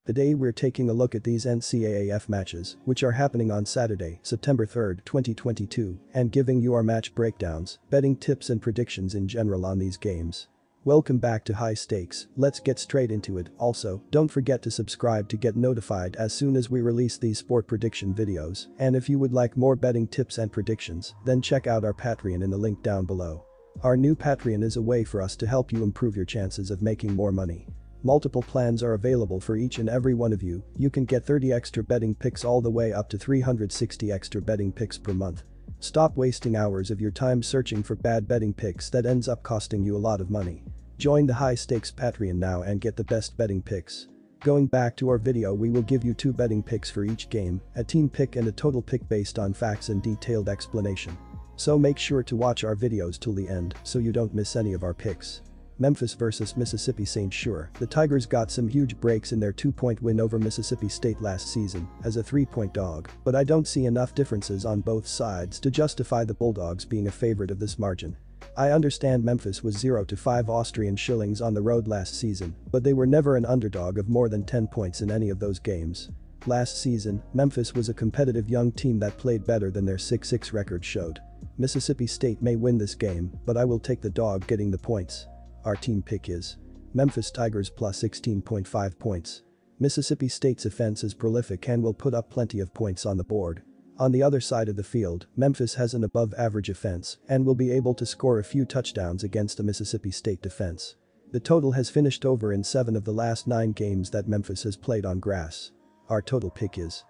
Today we're taking a look at these NCAAF matches, which are happening on Saturday, September 3, 2022, and giving you our match breakdowns, betting tips and predictions in general on these games. Welcome back to High Stakes, let's get straight into it. Also, don't forget to subscribe to get notified as soon as we release these sport prediction videos, and if you would like more betting tips and predictions, then check out our Patreon in the link down below. Our new Patreon is a way for us to help you improve your chances of making more money. Multiple plans are available for each and every one of you. You can get 30 extra betting picks all the way up to 360 extra betting picks per month. Stop wasting hours of your time searching for bad betting picks that ends up costing you a lot of money. Join the High Stakes Patreon now and get the best betting picks. Going back to our video, we will give you 2 betting picks for each game, a team pick and a total pick based on facts and detailed explanation. So make sure to watch our videos till the end so you don't miss any of our picks. Memphis vs Mississippi St. Sure, the Tigers got some huge breaks in their 2-point win over Mississippi State last season as a 3-point dog, but I don't see enough differences on both sides to justify the Bulldogs being a favorite of this margin. I understand Memphis was 0-5 Austrian shillings on the road last season, but they were never an underdog of more than 10 points in any of those games. Last season, Memphis was a competitive young team that played better than their 6-6 record showed. Mississippi State may win this game, but I will take the dog getting the points. Our team pick is Memphis Tigers plus 16.5 points. Mississippi State's offense is prolific and will put up plenty of points on the board. On the other side of the field, Memphis has an above-average offense and will be able to score a few touchdowns against the Mississippi State defense. The total has finished over in 7 of the last 9 games that Memphis has played on grass. Our total pick is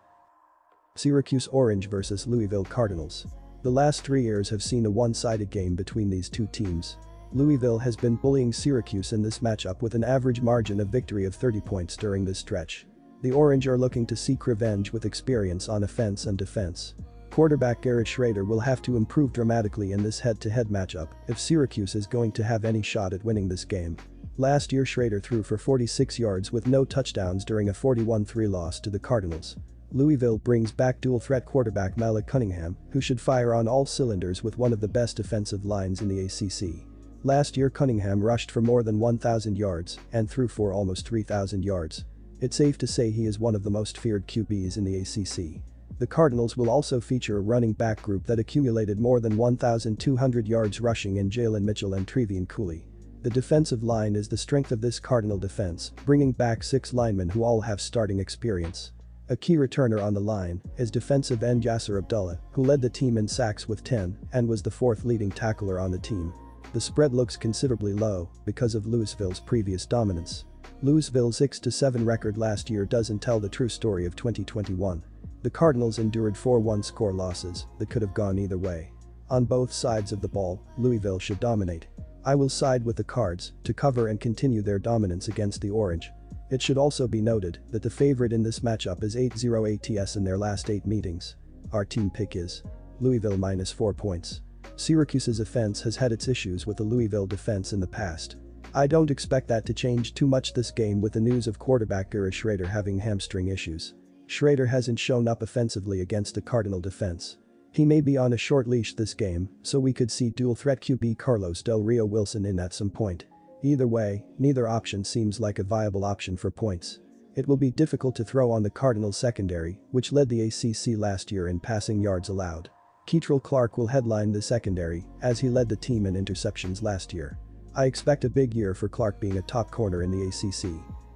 Syracuse Orange vs Louisville Cardinals. The last 3 years have seen a one-sided game between these two teams. Louisville has been bullying Syracuse in this matchup with an average margin of victory of 30 points during this stretch. The Orange are looking to seek revenge with experience on offense and defense. Quarterback Garrett Shrader will have to improve dramatically in this head-to-head matchup if Syracuse is going to have any shot at winning this game. Last year Shrader threw for 46 yards with no touchdowns during a 41-3 loss to the Cardinals. Louisville brings back dual-threat quarterback Malik Cunningham, who should fire on all cylinders with one of the best defensive lines in the ACC. Last year Cunningham rushed for more than 1,000 yards and threw for almost 3,000 yards. It's safe to say he is one of the most feared QBs in the ACC. The Cardinals will also feature a running back group that accumulated more than 1,200 yards rushing in Jalen Mitchell and Trevian Cooley. The defensive line is the strength of this Cardinal defense, bringing back 6 linemen who all have starting experience. A key returner on the line is defensive end Yasser Abdullah, who led the team in sacks with 10 and was the 4th leading tackler on the team. The spread looks considerably low because of Louisville's previous dominance. Louisville's 6-7 record last year doesn't tell the true story of 2021. The Cardinals endured 4 one-score losses that could have gone either way. On both sides of the ball, Louisville should dominate. I will side with the Cards to cover and continue their dominance against the Orange. It should also be noted that the favorite in this matchup is 8-0 ATS in their last 8 meetings. Our team pick is Louisville minus 4 points. Syracuse's offense has had its issues with the Louisville defense in the past. I don't expect that to change too much this game with the news of quarterback Garrett Shrader having hamstring issues. Shrader hasn't shown up offensively against the Cardinal defense. He may be on a short leash this game, so we could see dual-threat QB Carlos Del Rio Wilson in at some point. Either way, neither option seems like a viable option for points. It will be difficult to throw on the Cardinals secondary, which led the ACC last year in passing yards allowed. Keitrell Clark will headline the secondary, as he led the team in interceptions last year. I expect a big year for Clark being a top corner in the ACC.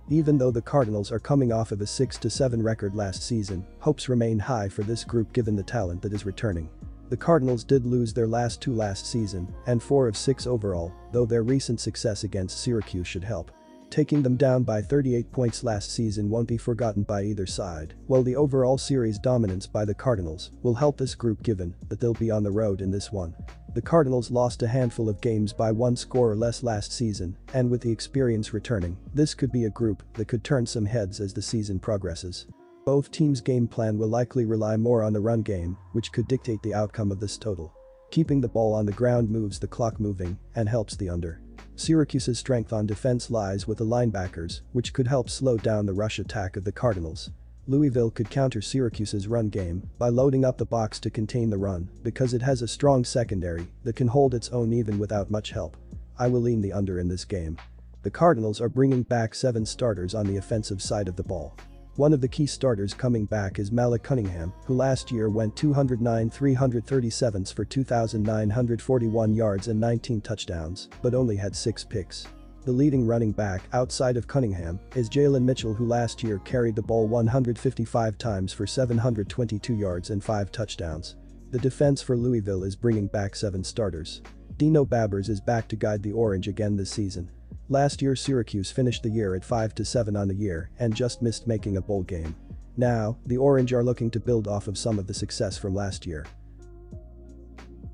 Even though the Cardinals are coming off of a 6-7 record last season, hopes remain high for this group given the talent that is returning. The Cardinals did lose their last 2 last season, and 4 of 6 overall, though their recent success against Syracuse should help. Taking them down by 38 points last season won't be forgotten by either side, while the overall series dominance by the Cardinals will help this group given that they'll be on the road in this one. The Cardinals lost a handful of games by 1 score or less last season, and with the experience returning, this could be a group that could turn some heads as the season progresses. Both teams' game plan will likely rely more on the run game, which could dictate the outcome of this total. Keeping the ball on the ground moves the clock moving and helps the under. Syracuse's strength on defense lies with the linebackers, which could help slow down the rush attack of the Cardinals. Louisville could counter Syracuse's run game by loading up the box to contain the run because it has a strong secondary that can hold its own even without much help. I will lean the under in this game. The Cardinals are bringing back 7 starters on the offensive side of the ball. One of the key starters coming back is Malik Cunningham, who last year went 209 337 for 2,941 yards and 19 touchdowns, but only had 6 picks. The leading running back outside of Cunningham is Jalen Mitchell, who last year carried the ball 155 times for 722 yards and 5 touchdowns. The defense for Louisville is bringing back 7 starters. Dino Babers is back to guide the Orange again this season. Last year Syracuse finished the year at 5-7 on the year and just missed making a bowl game. Now, the Orange are looking to build off of some of the success from last year.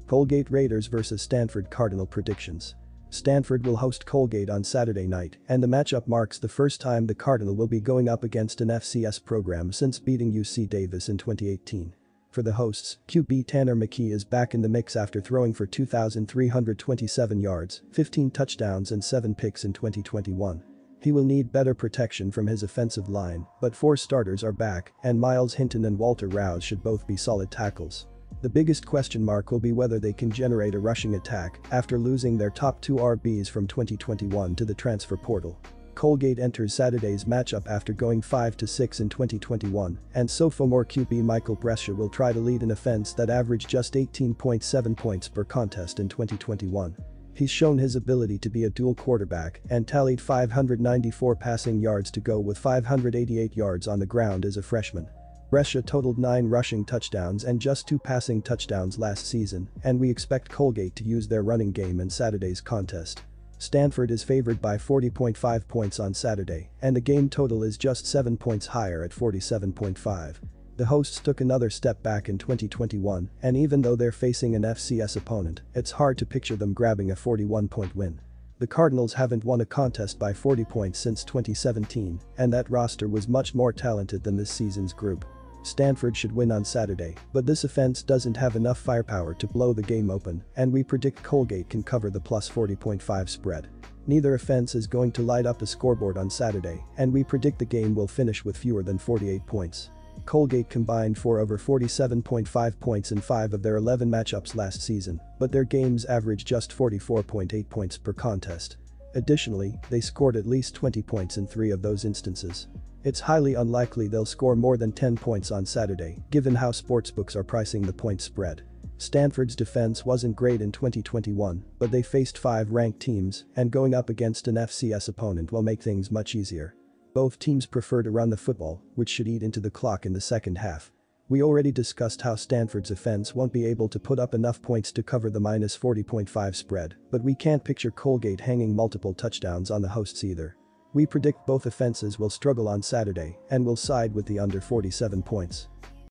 Colgate Raiders vs Stanford Cardinal predictions. Stanford will host Colgate on Saturday night, and the matchup marks the first time the Cardinal will be going up against an FCS program since beating UC Davis in 2018. For the hosts, QB Tanner McKee is back in the mix after throwing for 2,327 yards, 15 touchdowns and 7 picks in 2021. He will need better protection from his offensive line, but 4 starters are back, and Miles Hinton and Walter Rouse should both be solid tackles. The biggest question mark will be whether they can generate a rushing attack after losing their top 2 RBs from 2021 to the transfer portal. Colgate enters Saturday's matchup after going 5-6 in 2021, and sophomore QB Michael Brescia will try to lead an offense that averaged just 18.7 points per contest in 2021. He's shown his ability to be a dual quarterback and tallied 594 passing yards to go with 588 yards on the ground as a freshman. Brescia totaled 9 rushing touchdowns and just 2 passing touchdowns last season, and we expect Colgate to use their running game in Saturday's contest. Stanford is favored by 40.5 points on Saturday, and the game total is just 7 points higher at 47.5. The hosts took another step back in 2021, and even though they're facing an FCS opponent, it's hard to picture them grabbing a 41-point win. The Cardinals haven't won a contest by 40 points since 2017, and that roster was much more talented than this season's group. Stanford should win on Saturday, but this offense doesn't have enough firepower to blow the game open, and we predict Colgate can cover the plus 40.5 spread. Neither offense is going to light up the scoreboard on Saturday, and we predict the game will finish with fewer than 48 points. Colgate combined for over 47.5 points in 5 of their 11 matchups last season, but their games averaged just 44.8 points per contest. Additionally, they scored at least 20 points in 3 of those instances. It's highly unlikely they'll score more than 10 points on Saturday, given how sportsbooks are pricing the point spread. Stanford's defense wasn't great in 2021, but they faced 5 ranked teams, and going up against an FCS opponent will make things much easier. Both teams prefer to run the football, which should eat into the clock in the second half. We already discussed how Stanford's offense won't be able to put up enough points to cover the minus 40.5 spread, but we can't picture Colgate hanging multiple touchdowns on the hosts either. We predict both offenses will struggle on Saturday and will side with the under 47 points.